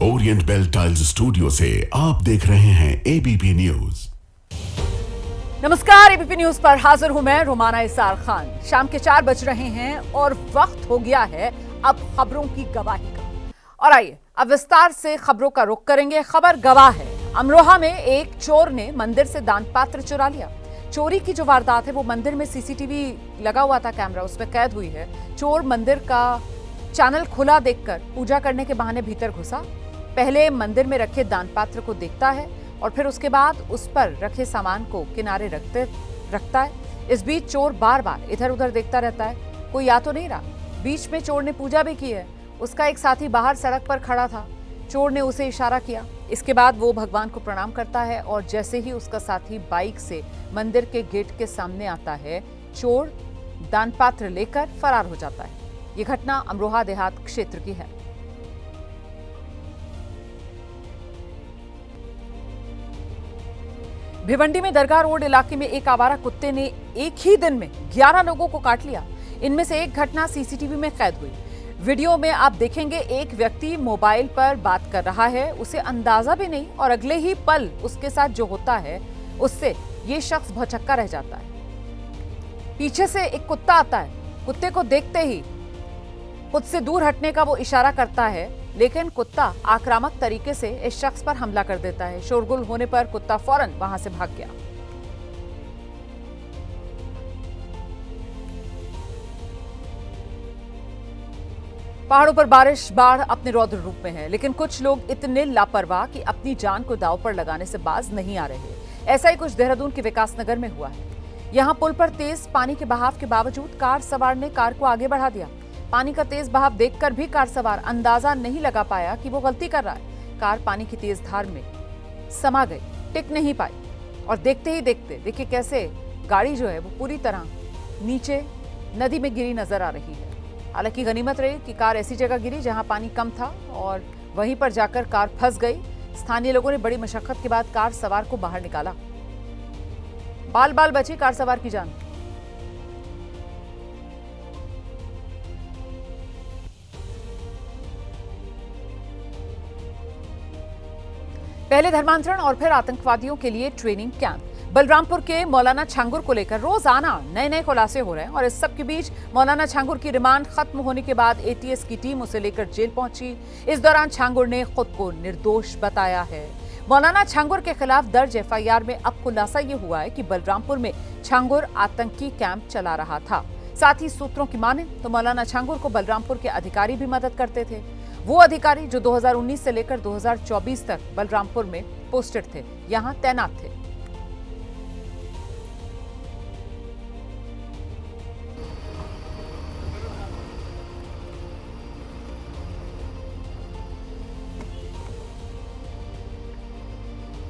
Orient bell tiles studio से आप देख रहे हैं एबीपी न्यूज। नमस्कार, एबीपी न्यूज पर हाजिर हूं मैं रोमाना इसार खान। शाम के 4 बज रहे हैं और वक्त हो गया है अब खबरों की गवाही का। और आइए अब विस्तार से खबरों का रुख करेंगे। खबर गवाह है। अमरोहा में एक चोर ने मंदिर से दान पात्र चुरा लिया। चोरी की जो वारदात है वो मंदिर में सीसीटीवी लगा हुआ था, कैमरा उसमें कैद हुई है। चोर मंदिर का चैनल खुला देखकर पूजा करने के बहाने भीतर घुसा। पहले मंदिर में रखे दान पात्र को देखता है और फिर उसके बाद उस पर रखे सामान को किनारे रखता है। इस बीच चोर बार बार इधर उधर देखता रहता है, कोई आ तो नहीं रहा। बीच में चोर ने पूजा भी की है। उसका एक साथी बाहर सड़क पर खड़ा था। चोर ने उसे इशारा किया। इसके बाद वो भगवान को प्रणाम करता है और जैसे ही उसका साथी बाइक से मंदिर के गेट के सामने आता है, चोर दान पात्र लेकर फरार हो जाता है। ये घटना अमरोहा देहात क्षेत्र की है। भिवंडी में दरगाह रोड इलाके में एक आवारा कुत्ते ने एक ही दिन में 11 लोगों को काट लिया। इनमें से एक घटना सीसीटीवी में कैद हुई। वीडियो में आप देखेंगे एक व्यक्ति मोबाइल पर बात कर रहा है, उसे अंदाजा भी नहीं और अगले ही पल उसके साथ जो होता है उससे ये शख्स भौचक्का रह जाता है। पीछे से एक कुत्ता आता है। कुत्ते को देखते ही खुद से दूर हटने का वो इशारा करता है, लेकिन कुत्ता आक्रामक तरीके से इस शख्स पर हमला कर देता है। शोरगुल होने पर कुत्ता फौरन वहां से भाग गया। पहाड़ों पर बारिश, बाढ़ अपने रौद्र रूप में है, लेकिन कुछ लोग इतने लापरवाह कि अपनी जान को दांव पर लगाने से बाज नहीं आ रहे। ऐसा ही कुछ देहरादून के विकासनगर में हुआ है। यहां पुल पर तेज पानी के बहाव के बावजूद कार सवार ने कार को आगे बढ़ा दिया। पानी का तेज बहाव देखकर भी कार सवार अंदाजा नहीं लगा पाया कि वो गलती कर रहा है। कार पानी की तेज धार में समा गई, टिक नहीं पाई और देखते ही देखते देखिए कैसे गाड़ी जो है वो पूरी तरह नीचे नदी में गिरी नजर आ रही है। हालांकि गनीमत रही कि कार ऐसी जगह गिरी जहां पानी कम था और वहीं पर जाकर कार फंस गई। स्थानीय लोगों ने बड़ी मशक्कत के बाद कार सवार को बाहर निकाला। बाल बाल बची कार सवार की जान। पहले धर्मांतरण और फिर आतंकवादियों के लिए ट्रेनिंग कैंप। बलरामपुर के मौलाना छांगुर को लेकर रोजाना नए नए खुलासे हो रहे हैं और इस सब के बीच मौलाना छांगुर की रिमांड खत्म होने के बाद एटीएस की टीम उसे लेकर जेल पहुंची। इस दौरान छांगुर ने खुद को निर्दोष बताया है। मौलाना छांगुर के खिलाफ दर्ज एफआईआर में अब खुलासा ये हुआ है कि बलरामपुर में छांगुर आतंकी कैंप चला रहा था। साथ ही सूत्रों की माने तो मौलाना छांगुर को बलरामपुर के अधिकारी भी मदद करते थे। वो अधिकारी जो 2019 से लेकर 2024 तक बलरामपुर में पोस्टेड थे, यहां तैनात थे।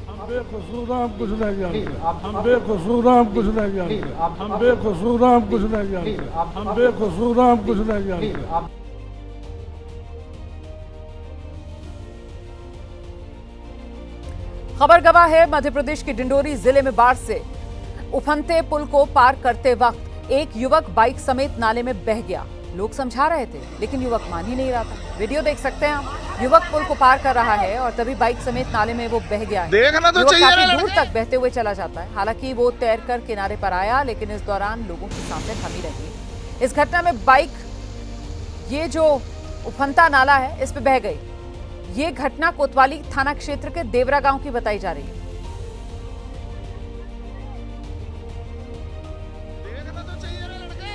हम बेकसूर हम कुछ नहीं जानते। हम बेकसूर हम कुछ नहीं जानते। हम बेकसूर हम कुछ नहीं जानते। हम बेकसूर हम कुछ नहीं जानते। खबर गवाह है। मध्य प्रदेश के डिंडोरी जिले में बाढ़ से उफनते पुल को पार करते वक्त एक युवक बाइक समेत नाले में बह गया। लोग समझा रहे थे लेकिन युवक मान ही नहीं रहा था। वीडियो देख सकते हैं हम। युवक पुल को पार कर रहा है और तभी बाइक समेत नाले में वो बह गया है। देखना तो युवक चाहिए काफी दूर तक बहते हुए चला जाता है। हालांकि वो तैरकर किनारे पर आया, लेकिन इस दौरान लोगों के सामने थमी रही। इस घटना में बाइक ये जो उफनता नाला है इस पे बह गई। ये घटना कोतवाली थाना क्षेत्र के देवरा गांव की बताई जा रही है। देखना तो चाहिए रे लड़के।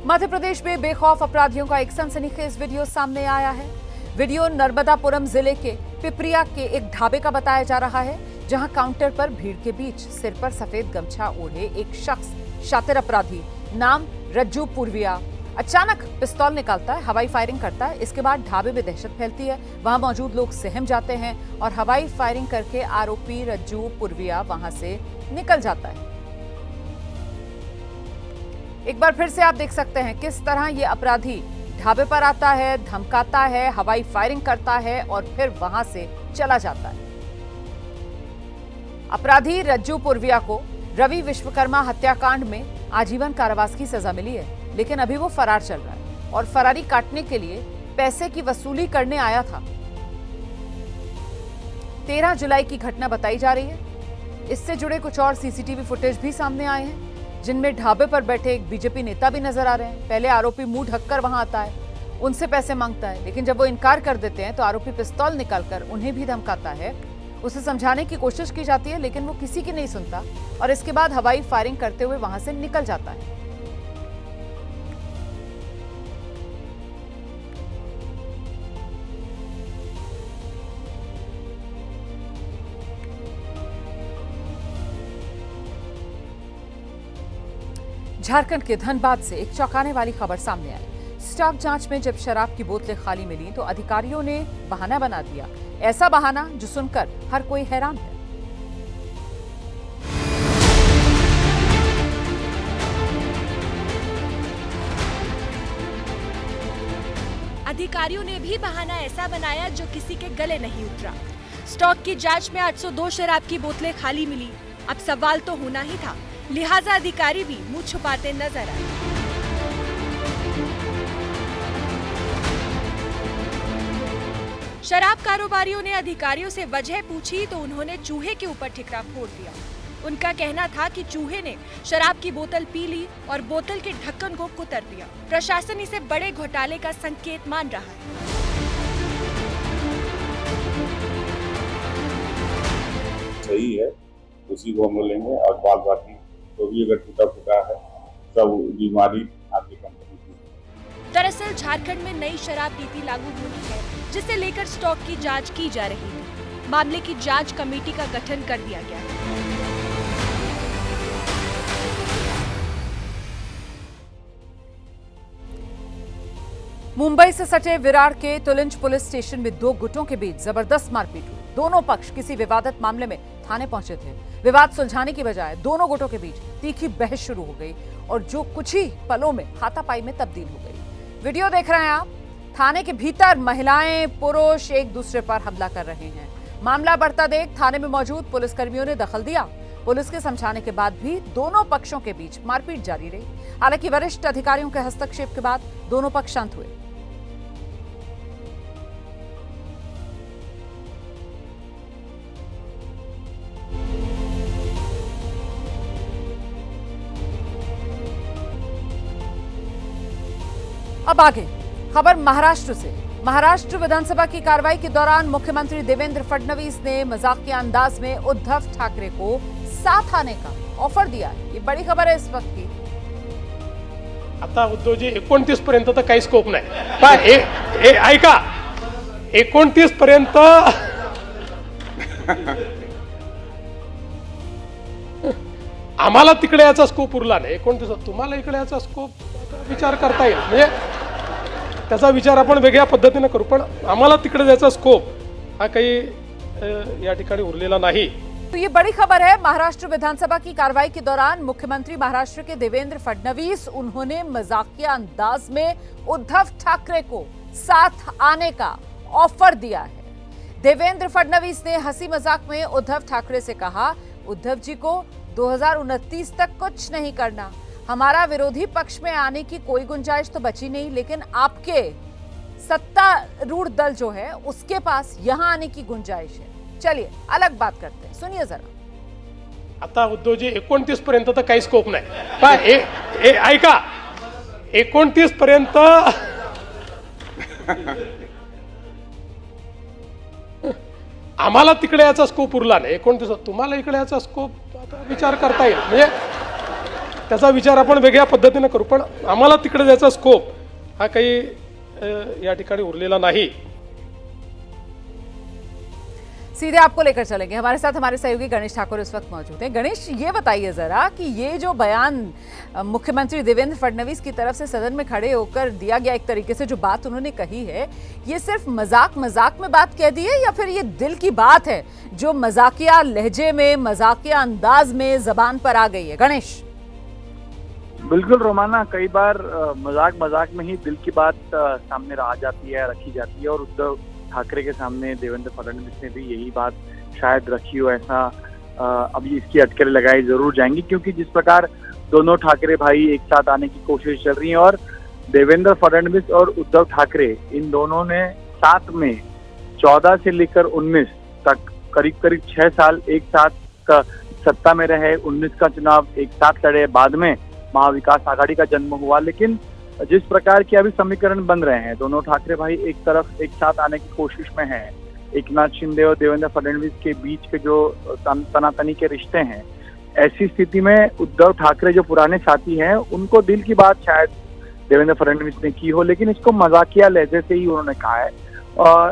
मध्य प्रदेश में बेखौफ अपराधियों का एक सनसनीखेज वीडियो सामने आया है। वीडियो नर्मदापुरम जिले के पिपरिया के एक ढाबे का बताया जा रहा है, जहां काउंटर पर भीड़ के बीच सिर पर सफेद गमछा ओढ़े एक शख्स, शातिर अपराधी नाम रज्जू पूर्विया, अचानक पिस्तौल निकालता है, हवाई फायरिंग करता है। इसके बाद ढाबे में दहशत फैलती है। वहां मौजूद लोग सहम जाते हैं और हवाई फायरिंग करके आरोपी रज्जू पूर्विया वहां से निकल जाता है। एक बार फिर से आप देख सकते हैं किस तरह ये अपराधी ढाबे पर आता है, धमकाता है, हवाई फायरिंग करता है और फिर वहां से चला जाता है। अपराधी रज्जू पूर्विया को रवि विश्वकर्मा हत्याकांड में आजीवन कारावास की सजा मिली है, लेकिन अभी वो फरार चल रहा है और फरारी काटने के लिए पैसे की वसूली करने आया था। 13 जुलाई की घटना बताई जा रही है। इससे जुड़े कुछ और सीसीटीवी फुटेज भी सामने आए हैं, जिनमें ढाबे पर बैठे एक बीजेपी नेता भी नजर आ रहे हैं। पहले आरोपी मुंह ढककर वहां आता है, उनसे पैसे मांगता है, लेकिन जब वो इनकार कर देते हैं तो आरोपी पिस्तौल निकालकर उन्हें भी धमकाता है। उसे समझाने की कोशिश की जाती है, लेकिन वो किसी की नहीं सुनता और इसके बाद हवाई फायरिंग करते हुए वहां से निकल जाता है। झारखंड के धनबाद से एक चौंकाने वाली खबर सामने आई। स्टॉक जांच में जब शराब की बोतलें खाली मिली तो अधिकारियों ने बहाना बना दिया, ऐसा बहाना जो सुनकर हर कोई हैरान है। अधिकारियों ने भी बहाना ऐसा बनाया जो किसी के गले नहीं उतरा। स्टॉक की जांच में 802 शराब की बोतलें खाली मिली। अब सवाल तो होना ही था, लिहाजा अधिकारी भी मुंह छुपाते नजर आए। शराब कारोबारियों ने अधिकारियों से वजह पूछी तो उन्होंने चूहे के ऊपर ठिकरा फोड़ दिया। उनका कहना था कि चूहे ने शराब की बोतल पी ली और बोतल के ढक्कन को कुतर दिया। प्रशासन इसे बड़े घोटाले का संकेत मान रहा है। सही है, उसी को हम लेंगे और बाल बाकी तो भी अगर टूटा फूटा है सब बीमारी आपकी कंपनी की। दरअसल झारखंड में नई शराब नीति लागू होनी है, जिसे लेकर स्टॉक की जांच की जा रही है। मामले की जांच कमेटी का गठन कर दिया गया है। मुंबई से सटे विरार के तुलिंज पुलिस स्टेशन में 2 गुटों के बीच जबरदस्त मारपीट हुई। दोनों पक्ष किसी विवादित मामले में थाने पहुंचे थे। विवाद सुलझाने की बजाय दोनों गुटों के बीच तीखी बहस शुरू हो गई और जो कुछ ही पलों में हाथापाई में तब्दील हो गई। वीडियो देख रहे हैं आप। थाने के भीतर महिलाएं पुरुष एक दूसरे पर हमला कर रहे हैं। मामला बढ़ता देख थाने में मौजूद पुलिसकर्मियों ने दखल दिया। पुलिस के समझाने के बाद भी दोनों पक्षों के बीच मारपीट जारी रही। हालांकि वरिष्ठ अधिकारियों के हस्तक्षेप के बाद दोनों पक्ष शांत हुए। अब आगे खबर महाराष्ट्र से। महाराष्ट्र विधानसभा की कार्रवाई के दौरान मुख्यमंत्री देवेंद्र फडणवीस ने मजाकिया अंदाज में उद्धव ठाकरे को साथ आने का ऑफर दिया है। ये बड़ी खबर है इस वक्त की। आता उद्धवजी 29 पर्यंत तर काही स्कोप नाही काय ऐका 29 पर्यंत आम्हाला तिकडे याचा स्कोप उरला नाही। 29 तुम्हाला इकडे याचा स्कोप विचार करता येईल, म्हणजे त्याचा विचार आपण वेगळ्या पद्धतीने करू, पण आम्हाला तिकडे जायचा स्कोप हा काही या ठिकाणी उरलेला नाही। तो ये बड़ी खबर है। महाराष्ट्र विधानसभा की कार्रवाई के दौरान मुख्यमंत्री महाराष्ट्र के देवेंद्र फडणवीस उन्होंने मजाकिया अंदाज में उद्धव ठाकरे को साथ आने का ऑफर दिया है। देवेंद्र फडणवीस ने हंसी मजाक में उद्धव ठाकरे से कहा, उद्धव जी को 2029 तक कुछ नहीं करना, हमारा विरोधी पक्ष में आने की कोई गुंजाइश तो बची नहीं, लेकिन आपके सत्तारूढ़ दल जो है उसके पास यहां आने की गुंजाइश है। चलिए अलग बात करते हैं, सुनिए जरा। आता उद्धवजी 29 पर्यंत तर काही स्कोप नाही काय ऐका 29 पर्यंत आम्हाला तिकडे याचा स्कोप उरला नाही। 29 तुम्हाला इकडे याचा स्कोप आता विचार करता येईल, म्हणजे त्याचा विचार आपण वेगळ्या पद्धतीने करू, पण आम्हाला तिकडे जायचा स्कोप हा काही या ठिकाणी उरलेला नाही। सीधे आपको लेकर चलेंगे। हमारे साथ हमारे सहयोगी गणेश ठाकुर इस वक्त मौजूद हैं। गणेश, ये बताइए जरा कि ये जो बयान मुख्यमंत्री देवेंद्र फडणवीस की तरफ से सदन में खड़े होकर दिया गया, एक तरीके से जो बात उन्होंने कही है, ये सिर्फ मजाक में बात कह दी है या फिर ये दिल की बात है जो मजाकिया लहजे में, मजाकिया अंदाज में जबान पर आ गई है? गणेश। बिल्कुल रोमाना, कई बार मजाक में ही दिल की बात सामने आ जाती है, रखी जाती है, और उद्धव ठाकरे के सामने देवेंद्र फडणवीस ने भी यही बात शायद रखी हो, ऐसा अभी इसकी अटकलें लगाई जरूर जाएंगी, क्योंकि जिस प्रकार दोनों ठाकरे भाई एक साथ आने की कोशिश चल रही है और देवेंद्र फडणवीस और उद्धव ठाकरे इन दोनों ने साथ में 14 से लेकर 19 तक करीब 6 साल एक साथ सत्ता में रहे। 19 का चुनाव एक साथ लड़े, बाद में महाविकास आघाड़ी का जन्म हुआ। लेकिन जिस प्रकार के अभी समीकरण बन रहे हैं, दोनों ठाकरे भाई एक तरफ एक साथ आने की कोशिश में हैं, एकनाथ शिंदे और देवेंद्र फडणवीस के बीच के जो तनातनी के रिश्ते हैं, ऐसी स्थिति में उद्धव ठाकरे जो पुराने साथी हैं उनको दिल की बात शायद देवेंद्र फडणवीस ने की हो, लेकिन इसको मजाकिया लहजे से ही उन्होंने कहा है।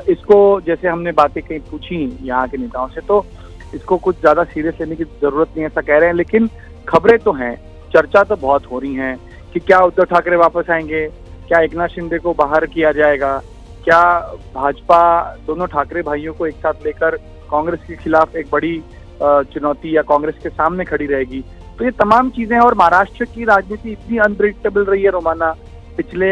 इसको जैसे हमने बातें कहीं पूछी यहाँ के नेताओं से, तो इसको कुछ ज्यादा सीरियस लेने की जरूरत नहीं, ऐसा कह रहे हैं। लेकिन खबरें तो हैं, चर्चा तो बहुत हो रही है कि क्या उद्धव ठाकरे वापस आएंगे, क्या एकनाथ शिंदे को बाहर किया जाएगा, क्या भाजपा दोनों ठाकरे भाइयों को एक साथ लेकर कांग्रेस के खिलाफ एक बड़ी चुनौती या कांग्रेस के सामने खड़ी रहेगी। तो ये तमाम चीजें, और महाराष्ट्र की राजनीति इतनी अनप्रेडिक्टेबल रही है रोमाना, पिछले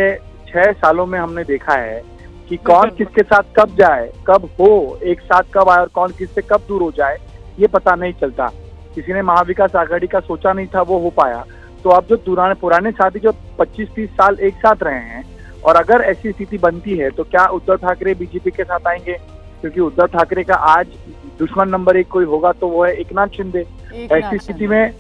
6 सालों में हमने देखा है कि कौन किसके साथ कब जाए, कब हो, एक साथ कब आए और कौन किससे कब दूर हो जाए, ये पता नहीं चलता। किसी ने महाविकास आघाड़ी का सोचा नहीं था, वो हो पाया। तो अब जो पुराने साथी जो 25-30 साल एक साथ रहे हैं, और अगर ऐसी स्थिति बनती है तो क्या उद्धव ठाकरे बीजेपी के साथ आएंगे? क्योंकि उद्धव ठाकरे का आज दुश्मन नंबर 1 कोई होगा तो वो है एकनाथ शिंदे। ऐसी स्थिति में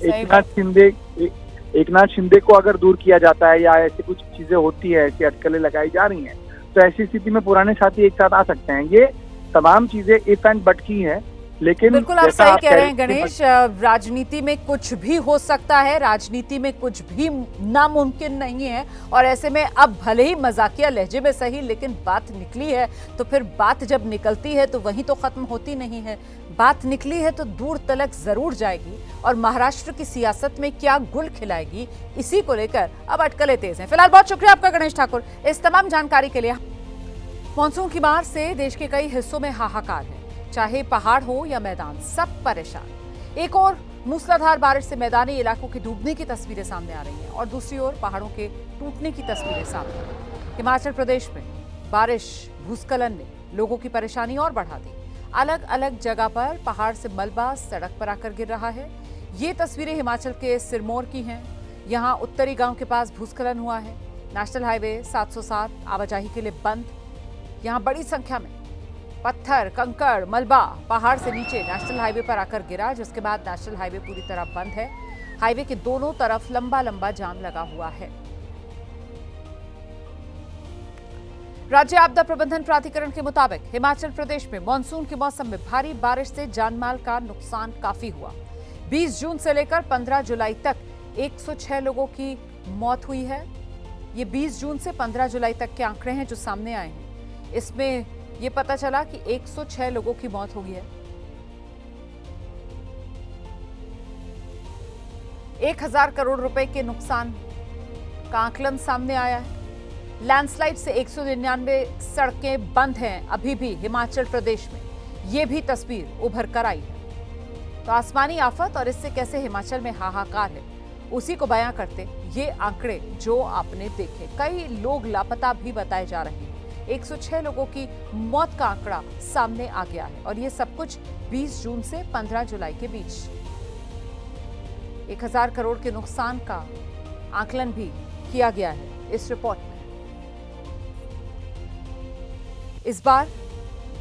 एकनाथ शिंदे को अगर दूर किया जाता है या ऐसी कुछ चीजें होती है, ऐसी अटकलें लगाई जा रही हैं, तो ऐसी स्थिति में पुराने साथी एक साथ आ सकते हैं। ये तमाम चीजें इफ एंड बट की है। लेकिन बिल्कुल आप सही कह रहे हैं गणेश, राजनीति में कुछ भी हो सकता है, राजनीति में कुछ भी नामुमकिन नहीं है। और ऐसे में अब भले ही मजाकिया लहजे में सही, लेकिन बात निकली है तो फिर बात जब निकलती है तो वहीं तो खत्म होती नहीं है। बात निकली है तो दूर तलक जरूर जाएगी, और महाराष्ट्र की सियासत में क्या गुल खिलाएगी, इसी को लेकर अब अटकलें तेज हैं। फिलहाल बहुत शुक्रिया आपका गणेश ठाकुर इस तमाम जानकारी के लिए। मानसून की मार से देश के कई हिस्सों में हाहाकार है, चाहे पहाड़ हो या मैदान, सब परेशान। एक और मूसलाधार बारिश से मैदानी इलाकों के डूबने की तस्वीरें सामने आ रही हैं, और दूसरी ओर पहाड़ों के टूटने की तस्वीरें सामने आ रही हैं। हिमाचल प्रदेश में बारिश भूस्खलन ने लोगों की परेशानी और बढ़ा दी। अलग अलग जगह पर पहाड़ से मलबा सड़क पर आकर गिर रहा है। ये तस्वीरें हिमाचल के सिरमौर की हैं। यहाँ उत्तरी गांव के पास भूस्खलन हुआ है। नेशनल हाईवे 707 आवाजाही के लिए बंद। यहाँ बड़ी संख्या में पत्थर, कंकड़, मलबा पहाड़ से नीचे नेशनल हाईवे पर आकर गिरा, जिसके बाद नेशनल हाईवे पूरी तरह बंद है। हाईवे के दोनों तरफ लंबा लंबा जाम लगा हुआ है। राज्य आपदा प्रबंधन प्राधिकरण के मुताबिक हिमाचल प्रदेश में मानसून के मौसम में भारी बारिश से जानमाल का नुकसान काफी हुआ। 20 जून से लेकर 15 जुलाई तक 106 लोगों की मौत हुई है। ये 20 जून से 15 जुलाई तक के आंकड़े हैं जो सामने आए हैं। इसमें ये पता चला कि 106 लोगों की मौत हो गई है। 1000 करोड़ रुपए के नुकसान का आकलन सामने आया है। लैंडस्लाइड से 199 सड़कें बंद हैं अभी भी हिमाचल प्रदेश में, ये भी तस्वीर उभर कर आई है। तो आसमानी आफत और इससे कैसे हिमाचल में हाहाकार है, उसी को बयां करते ये आंकड़े जो आपने देखे। कई लोग लापता भी बताए जा रहे हैं। 106 लोगों की मौत का आंकड़ा सामने आ गया है, और ये सब कुछ 20 जून से 15 जुलाई के बीच। 1000 करोड़ के नुकसान का आकलन भी किया गया है इस रिपोर्ट में। इस बार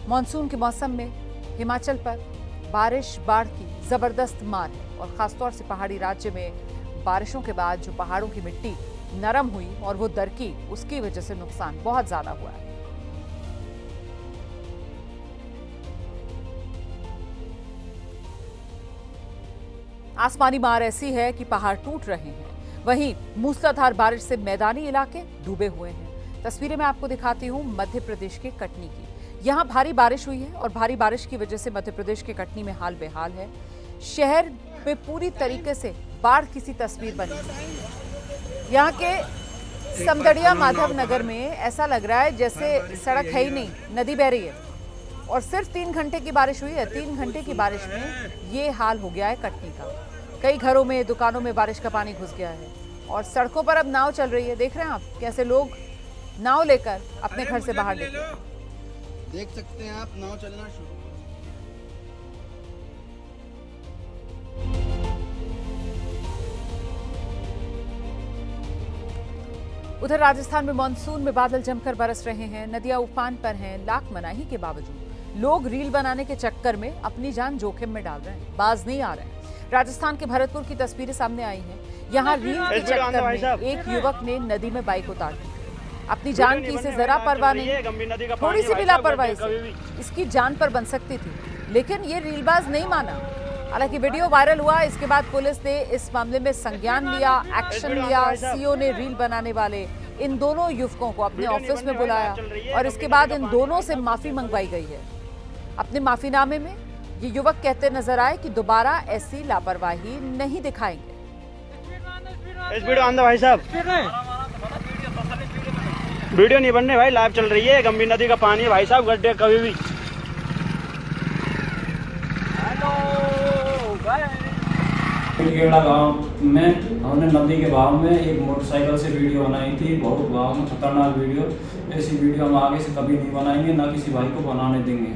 मानसून के मौसम में हिमाचल पर बारिश बाढ़ की जबरदस्त मार है, और खासतौर से पहाड़ी राज्य में बारिशों के बाद जो पहाड़ों की मिट्टी नरम हुई और वो दरकी, उसकी वजह से नुकसान बहुत ज्यादा हुआ है। आसमानी मार ऐसी है कि पहाड़ टूट रहे हैं, वहीं मूसलाधार बारिश से मैदानी इलाके डूबे हुए हैं। तस्वीरें मैं आपको दिखाती हूं मध्य प्रदेश के कटनी की। यहां भारी बारिश हुई है, और भारी बारिश की वजह से मध्य प्रदेश के कटनी में हाल बेहाल है। शहर में पूरी तरीके से बाढ़ की सी तस्वीर बनी है। यहाँ के समदड़िया माधव नगर में ऐसा लग रहा है जैसे सड़क है ही नहीं, नदी बह रही है। और सिर्फ 3 घंटे की बारिश हुई है। 3 घंटे की बारिश में ये हाल हो गया है कटनी का। कई घरों में, दुकानों में बारिश का पानी घुस गया है, और सड़कों पर अब नाव चल रही है। देख रहे हैं आप कैसे लोग नाव लेकर अपने घर से बाहर निकले। देख सकते हैं आप, नाव चलना शुरू। उधर राजस्थान में मानसून में बादल जमकर बरस रहे हैं, नदियां उफान पर हैं। लाख मनाही के बावजूद लोग रील बनाने के चक्कर में अपनी जान जोखिम में डाल रहे हैं, बाज नहीं आ रहे हैं। राजस्थान के भरतपुर की तस्वीरें सामने आई हैं। यहाँ रील के चक्कर में एक युवक ने नदी में बाइक उतार दी। अपनी जान की इसे जरा परवाह नहीं, थोड़ी सी भी लापरवाही से इसकी जान पर बन सकती थी, लेकिन ये रीलबाज नहीं माना। हालांकि वीडियो वायरल हुआ, इसके बाद पुलिस ने इस मामले में संज्ञान लिया, एक्शन लिया। सीओ ने रील बनाने वाले इन दोनों युवकों को अपने ऑफिस में बुलाया और इसके बाद इन दोनों से माफी मंगवाई गई है। अपने माफीनामे में ये युवक कहते नजर आए कि दोबारा ऐसी लापरवाही नहीं दिखाएंगे। भाई साहब, वीडियो नहीं बनने भाई, लाइव चल रही है। गंभीर नदी का पानी है भाई साहब, गड्ढे कभी भी। गेड़ा गांव में हमने नदी के बहाव में एक मोटरसाइकिल से वीडियो बनाई थी, बहुत बहाव में खतरनाक वीडियो। ऐसी वीडियो हम आगे से कभी नहीं बनाएंगे, ना किसी भाई को बनाने देंगे।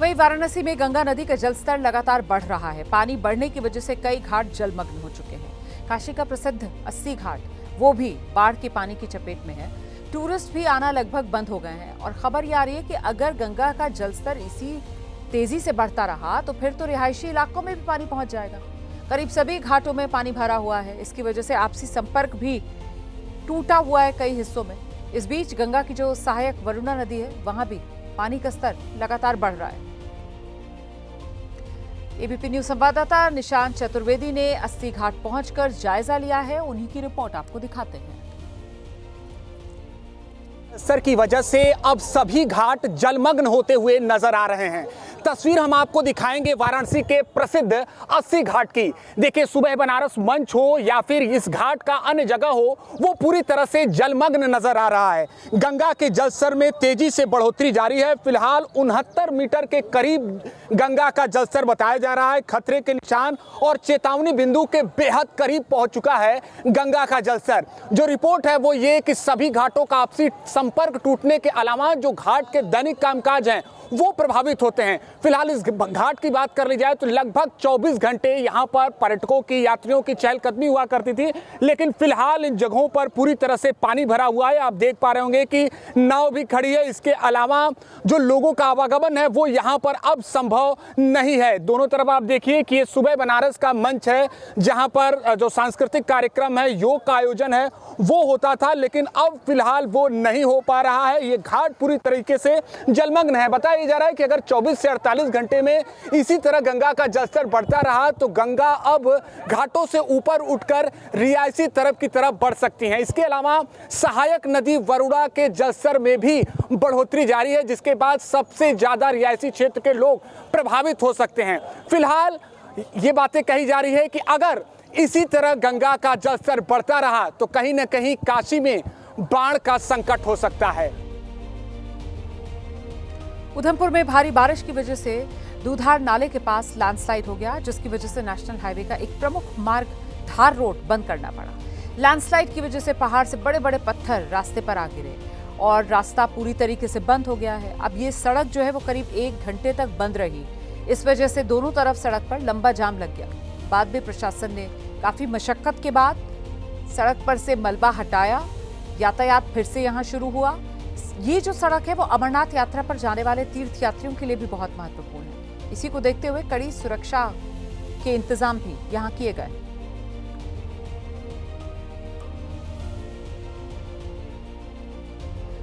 वहीं वाराणसी में गंगा नदी का जलस्तर लगातार बढ़ रहा है। पानी बढ़ने की वजह से कई घाट जलमग्न हो चुके हैं। काशी का प्रसिद्ध 80 घाट वो भी बाढ़ के पानी की चपेट में है। टूरिस्ट भी आना लगभग बंद हो गए हैं और खबर ये आ रही है कि अगर गंगा का जलस्तर इसी तेजी से बढ़ता रहा तो फिर तो रिहायशी इलाकों में भी पानी पहुंच जाएगा। करीब सभी घाटों में पानी भरा हुआ है। इसकी वजह से आपसी संपर्क भी टूटा हुआ है कई हिस्सों में। इस बीच गंगा की जो सहायक वरुणा नदी है, वहां भी पानी का स्तर लगातार बढ़ रहा है। एबीपी न्यूज संवाददाता निशांत चतुर्वेदी ने 80 घाट पहुंचकर जायजा लिया है। उन्हीं की रिपोर्ट आपको दिखाते हैं। जलस्तर की वजह से अब सभी घाट जलमग्न होते हुए नजर आ रहे हैं। तस्वीर हम आपको दिखाएंगे वाराणसी के प्रसिद्ध 80 घाट की। देखिए, सुबह बनारस मंच हो या फिर इस घाट का अन्य जगह हो, वो पूरी तरह से जलमग्न नजर आ रहा है। गंगा के जलस्तर में तेजी से बढ़ोतरी जारी है। फिलहाल 69 मीटर के करीब गंगा का जलस्तर बताया जा रहा है। खतरे के निशान और चेतावनी बिंदु के बेहद करीब पहुंच चुका है गंगा का जलस्तर। जो रिपोर्ट है वो ये कि सभी घाटों का आपसी संपर्क टूटने के अलावा जो घाट के दैनिक कामकाज हैं वो प्रभावित होते हैं। फिलहाल इस घाट की बात कर ली जाए तो लगभग 24 घंटे यहाँ पर पर्यटकों की, यात्रियों की चहलकदमी हुआ करती थी, लेकिन फिलहाल इन जगहों पर पूरी तरह से पानी भरा हुआ है। आप देख पा रहे होंगे कि नाव भी खड़ी है। इसके अलावा जो लोगों का आवागमन है वो यहाँ पर अब संभव नहीं है। दोनों तरफ आप देखिए कि ये सुबह बनारस का मंच है, जहाँ पर जो सांस्कृतिक कार्यक्रम है, योग का आयोजन है, वो होता था, लेकिन अब फिलहाल वो नहीं हो पा रहा है। ये घाट पूरी तरीके से जलमग्न है। बताया जा रहा है कि अगर 24 से 48 घंटे में इसी तरह गंगा का जलस्तर बढ़ता रहा तो गंगा अब घाटों से ऊपर उठकर रियायती तरफ की तरफ बढ़ सकती है। इसके अलावा सहायक नदी वरुणा के जलस्तर में भी बढ़ोतरी जारी है, जिसके बाद सबसे ज्यादा रियायती क्षेत्र के लोग प्रभावित हो सकते हैं। फिलहाल ये बातें कही जा रही है कि अगर इसी तरह गंगा का जलस्तर बढ़ता रहा तो कहीं न कहीं काशी में बाढ़ का संकट हो सकता है। उधमपुर में भारी बारिश की वजह से दूधार नाले के पास लैंडस्लाइड हो गया, जिसकी वजह से नेशनल हाईवे का एक प्रमुख मार्ग धार रोड बंद करना पड़ा। लैंडस्लाइड की वजह से पहाड़ से बड़े बड़े पत्थर रास्ते पर आ गिरे और रास्ता पूरी तरीके से बंद हो गया है। अब ये सड़क जो है वो करीब 1 घंटे तक बंद रही। इस वजह से दोनों तरफ सड़क पर लंबा जाम लग गया। बाद में प्रशासन ने काफी मशक्कत के बाद सड़क पर से मलबा हटाया, यातायात फिर से यहाँ शुरू हुआ। ये जो सड़क है वो अमरनाथ यात्रा पर जाने वाले तीर्थ यात्रियों के लिए भी बहुत महत्वपूर्ण है। इसी को देखते हुए कड़ी सुरक्षा के इंतजाम भी यहाँ किए गए।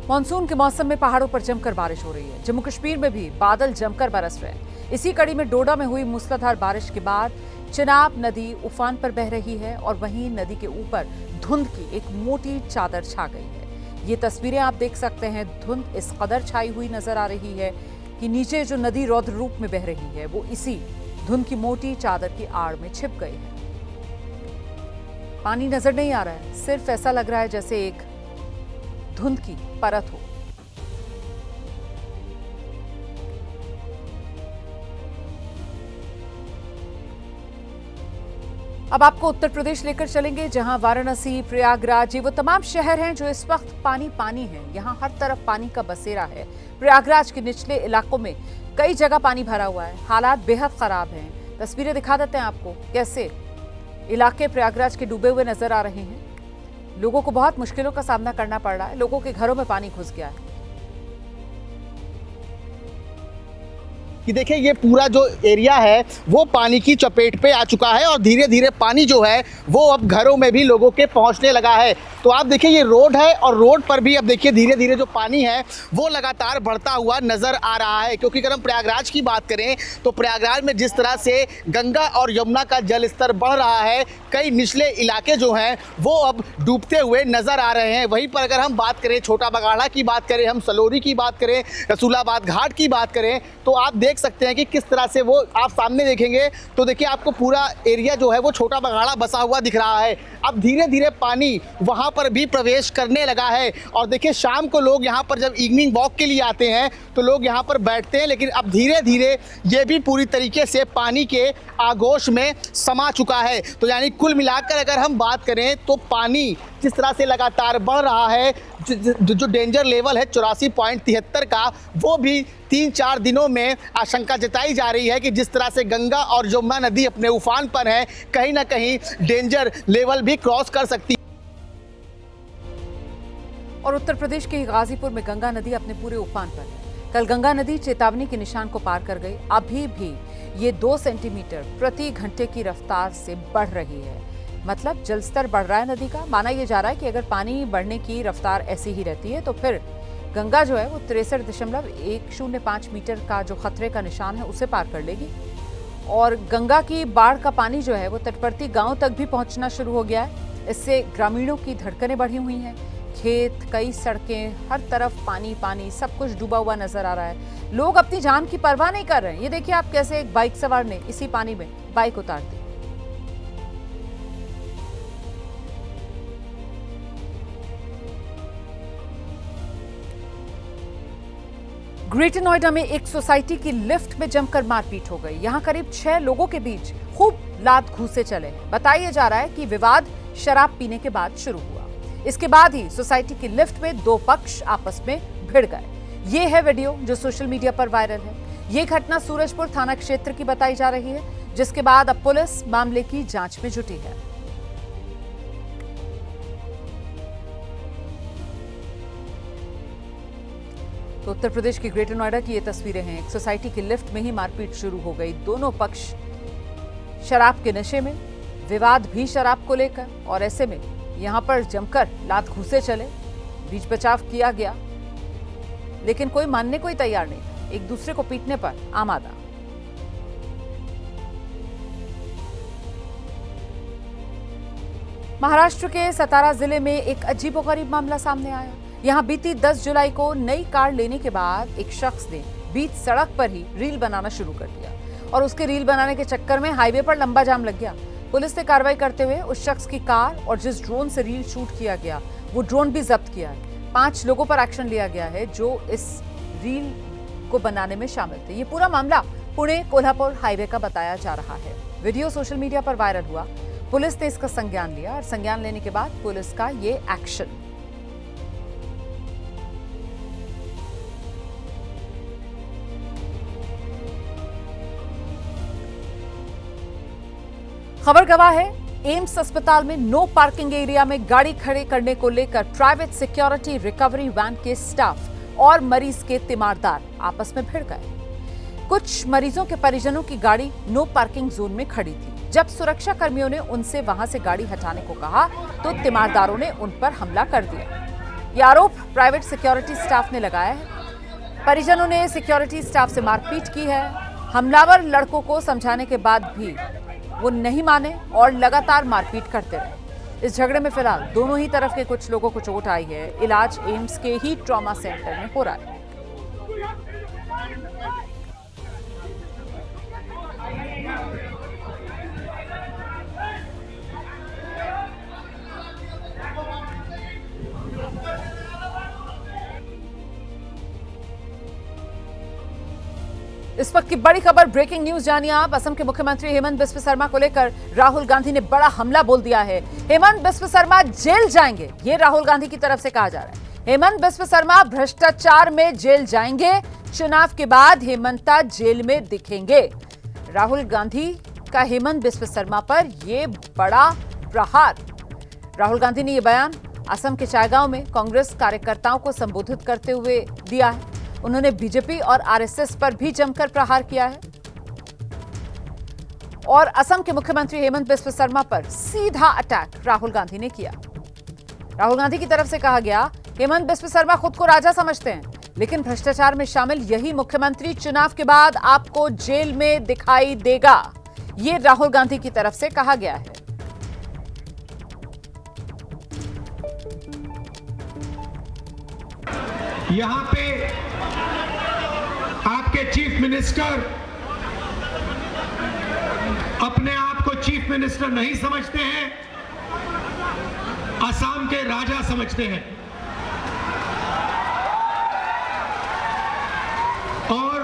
मानसून के मौसम में पहाड़ों पर जमकर बारिश हो रही है। जम्मू कश्मीर में भी बादल जमकर बरस रहे हैं। इसी कड़ी में डोडा में हुई मूसलाधार बारिश के बाद चिनाब नदी उफान पर बह रही है और वहीं नदी के ऊपर धुंध की एक मोटी चादर छा गई है। ये तस्वीरें आप देख सकते हैं। धुंध इस कदर छाई हुई नजर आ रही है कि नीचे जो नदी रौद्र रूप में बह रही है वो इसी धुंध की मोटी चादर की आड़ में छिप गई है। पानी नजर नहीं आ रहा है, सिर्फ ऐसा लग रहा है जैसे एक धुंध की परत हो। अब आपको उत्तर प्रदेश लेकर चलेंगे, जहां वाराणसी, प्रयागराज, ये वो तमाम शहर हैं जो इस वक्त पानी पानी है। यहां हर तरफ पानी का बसेरा है। प्रयागराज के निचले इलाकों में कई जगह पानी भरा हुआ है। हालात बेहद खराब हैं। तस्वीरें दिखा देते हैं आपको कैसे इलाके प्रयागराज के डूबे हुए नजर आ रहे हैं। लोगों को बहुत मुश्किलों का सामना करना पड़ रहा है। लोगों के घरों में पानी घुस गया है। कि देखिए ये पूरा जो एरिया है वो पानी की चपेट पे आ चुका है और धीरे धीरे पानी जो है वो अब घरों में भी लोगों के पहुंचने लगा है। तो आप देखिए ये रोड है और रोड पर भी अब देखिए धीरे धीरे जो पानी है वो लगातार बढ़ता हुआ नजर आ रहा है। क्योंकि अगर हम प्रयागराज की बात करें तो प्रयागराज में जिस तरह से गंगा और यमुना का जल स्तर बढ़ रहा है, कई निचले इलाके जो हैं वो अब डूबते हुए नजर आ रहे हैं। वहीं पर अगर हम बात करें छोटा बगाड़ा की बात करें, हम सलोरी की बात करें, रसूलाबाद घाट की बात करें, तो आप देख सकते हैं कि किस तरह से वो आप सामने देखेंगे तो देखिए आपको पूरा एरिया जो है वो छोटा बगाड़ा बसा हुआ दिख रहा है। अब धीरे धीरे पानी वहाँ पर भी प्रवेश करने लगा है और देखिए शाम को लोग यहाँ पर जब इवनिंग वॉक के लिए आते हैं तो लोग यहाँ पर बैठते हैं, लेकिन अब धीरे धीरे ये भी पूरी तरीके से पानी के आगोश में समा चुका है। तो यानी कुल मिलाकर अगर हम बात करें तो पानी जिस तरह से लगातार बढ़ रहा है, जो डेंजर लेवल है 84.73 का, वो भी 3-4 दिनों में आशंका जताई जा रही है कि जिस तरह से गंगा और यमुना नदी अपने उफान पर है, कहीं ना कहीं डेंजर लेवल भी क्रॉस कर सकती है। और उत्तर प्रदेश के गाजीपुर में गंगा नदी अपने पूरे उफान पर है। कल गंगा नदी चेतावनी के निशान को पार कर गई। अभी भी ये 2 सेंटीमीटर प्रति घंटे की रफ्तार से बढ़ रही है। मतलब जलस्तर बढ़ रहा है नदी का। माना यह जा रहा है कि अगर पानी बढ़ने की रफ्तार ऐसी ही रहती है तो फिर गंगा जो है वो 63.105 मीटर का जो खतरे का निशान है उसे पार कर लेगी। और गंगा की बाढ़ का पानी जो है वो तटवर्ती गांव तक भी पहुंचना शुरू हो गया है। इससे ग्रामीणों की धड़कनें बढ़ी हुई हैं। खेत, कई सड़कें, हर तरफ पानी पानी, सब कुछ डूबा हुआ नजर आ रहा है। लोग अपनी जान की परवाह नहीं कर रहे हैं। ये देखिए आप कैसे एक बाइक सवार ने इसी पानी में बाइक उतार दी। ग्रेटर नोएडा में एक सोसाइटी की लिफ्ट में जमकर मारपीट हो गई। यहां करीब 6 लोगों के बीच खूब लात घूंसे चले। बताया जा रहा है कि विवाद शराब पीने के बाद शुरू हुआ। इसके बाद ही सोसाइटी की लिफ्ट में 2 पक्ष आपस में भिड़ गए। ये है वीडियो जो सोशल मीडिया पर वायरल है। ये घटना सूरजपुर थाना क्षेत्र की बताई जा रही है, जिसके बाद अब पुलिस मामले की जांच में जुटी है। तो उत्तर प्रदेश की ग्रेटर नोएडा की ये तस्वीरें हैं। एक सोसाइटी की लिफ्ट में ही मारपीट शुरू हो गई। दोनों पक्ष शराब के नशे में, विवाद भी शराब को लेकर, और ऐसे में यहां पर जमकर लात घूंसे चले। बीच बचाव किया गया लेकिन कोई मानने को ही तैयार नहीं था, एक दूसरे को पीटने पर आमादा। महाराष्ट्र के सतारा जिले में एक अजीबोगरीब मामला सामने आया। यहां बीती 10 जुलाई को नई कार लेने के बाद एक शख्स ने बीच सड़क पर ही रील बनाना शुरू कर दिया और उसके रील बनाने के चक्कर में हाईवे पर लंबा जाम लग गया। पुलिस ने कार्रवाई करते हुए उस शख्स की कार और जिस ड्रोन से रील शूट किया गया वो ड्रोन भी जब्त किया है। 5 लोगों पर एक्शन लिया गया है जो इस रील को बनाने में शामिल थे। ये पूरा मामला पुणे कोल्हापुर हाईवे का बताया जा रहा है। वीडियो सोशल मीडिया पर वायरल हुआ। पुलिस ने इसका संज्ञान लिया और संज्ञान लेने के बाद पुलिस का ये एक्शन। खबर गवाह है, एम्स अस्पताल में नो पार्किंग एरिया में गाड़ी खड़े करने को लेकर प्राइवेट सिक्योरिटी रिकवरी वैन के स्टाफ और मरीज के तीमारदार आपस में भिड़ गए। कुछ मरीजों के परिजनों की गाड़ी नो पार्किंग जोन में खड़ी थी। जब सुरक्षा कर्मियों ने उनसे वहां से गाड़ी हटाने को कहा तो तीमारदारों ने उन पर हमला कर दिया। ये आरोप प्राइवेट सिक्योरिटी स्टाफ ने लगाया है। परिजनों ने सिक्योरिटी स्टाफ से मारपीट की है। हमलावर लड़कों को समझाने के बाद भी वो नहीं माने और लगातार मारपीट करते रहे। इस झगड़े में फिलहाल दोनों ही तरफ के कुछ लोगों को चोट आई है। इलाज एम्स के ही ट्रॉमा सेंटर में हो रहा है। इस वक्त की बड़ी खबर, ब्रेकिंग न्यूज जानिए आप। असम के मुख्यमंत्री हेमंत बिस्व शर्मा को लेकर राहुल गांधी ने बड़ा हमला बोल दिया है। हेमंत बिस्व शर्मा जेल जाएंगे, ये राहुल गांधी की तरफ से कहा जा रहा है। हेमंत बिस्व शर्मा भ्रष्टाचार में जेल जाएंगे, चुनाव के बाद हेमंता जेल में दिखेंगे। राहुल गांधी का हेमंत बिस्व शर्मा पर ये बड़ा प्रहार। राहुल गांधी ने ये बयान असम के चायगांव में कांग्रेस कार्यकर्ताओं को संबोधित करते हुए दिया है। उन्होंने बीजेपी और आरएसएस पर भी जमकर प्रहार किया है और असम के मुख्यमंत्री हेमंत बिस्व शर्मा पर सीधा अटैक राहुल गांधी ने किया। राहुल गांधी की तरफ से कहा गया, हेमंत बिस्व शर्मा खुद को राजा समझते हैं, लेकिन भ्रष्टाचार में शामिल यही मुख्यमंत्री चुनाव के बाद आपको जेल में दिखाई देगा। ये राहुल गांधी की तरफ से कहा गया है। यहां पे आपके चीफ मिनिस्टर अपने आप को चीफ मिनिस्टर नहीं समझते हैं, असम के राजा समझते हैं। और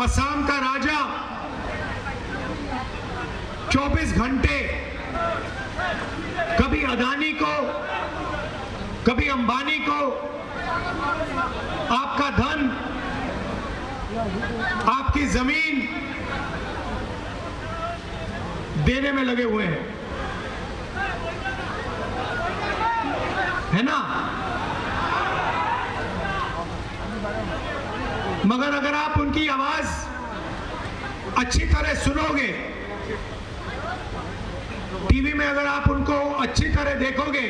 असम का राजा 24 घंटे कभी अदानी को, कभी अंबानी को आपका धन, आपकी जमीन देने में लगे हुए हैं, है ना। मगर अगर आप उनकी आवाज अच्छी तरह सुनोगे, टीवी में अगर आप उनको अच्छी तरह देखोगे,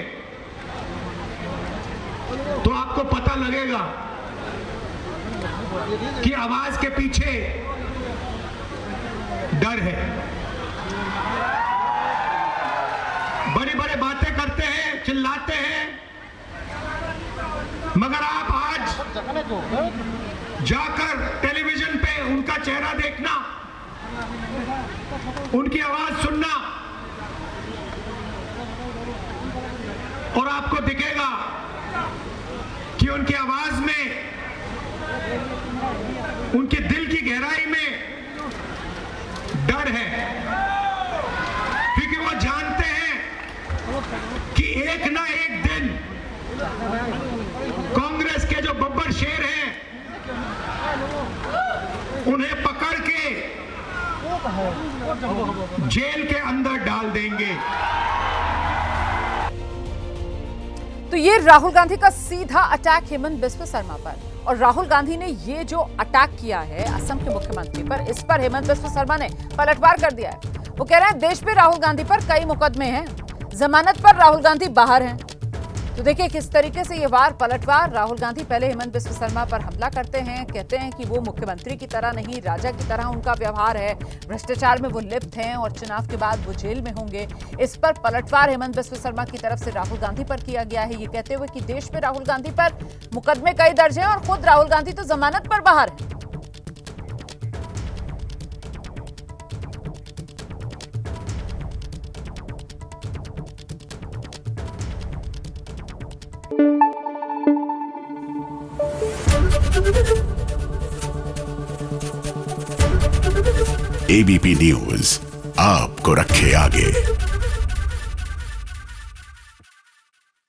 तो आपको पता लगेगा कि आवाज के पीछे डर है। बड़ी बड़ी बातें करते हैं, चिल्लाते हैं, मगर आप आज जाकर टेलीविजन पे उनका चेहरा देखना, उनकी आवाज सुनना, और आपको दिखेगा कि उनकी आवाज में, उनके दिल की गहराई में डर है, क्योंकि वो जानते हैं कि एक ना एक दिन कांग्रेस के जो बब्बर शेर हैं, उन्हें पकड़ के जेल के अंदर डाल देंगे। तो ये राहुल गांधी का सीधा अटैक हेमंत बिस्व शर्मा पर। और राहुल गांधी ने ये जो अटैक किया है असम के मुख्यमंत्री पर, इस पर हेमंत बिस्व शर्मा ने पलटवार कर दिया है। वो कह रहे हैं देश में राहुल गांधी पर कई मुकदमे हैं, जमानत पर राहुल गांधी बाहर हैं। तो देखिए किस तरीके से ये वार पलटवार। राहुल गांधी पहले हेमंत बिस्व शर्मा पर हमला करते हैं, कहते हैं कि वो मुख्यमंत्री की तरह नहीं, राजा की तरह उनका व्यवहार है, भ्रष्टाचार में वो लिप्त हैं और चुनाव के बाद वो जेल में होंगे। इस पर पलटवार हेमंत बिस्व शर्मा की तरफ से राहुल गांधी पर किया गया है, ये कहते हुए कि देश में राहुल गांधी पर मुकदमे कई दर्ज हैं और खुद राहुल गांधी तो जमानत पर बाहर है। एबीपी न्यूज आपको रखे आगे।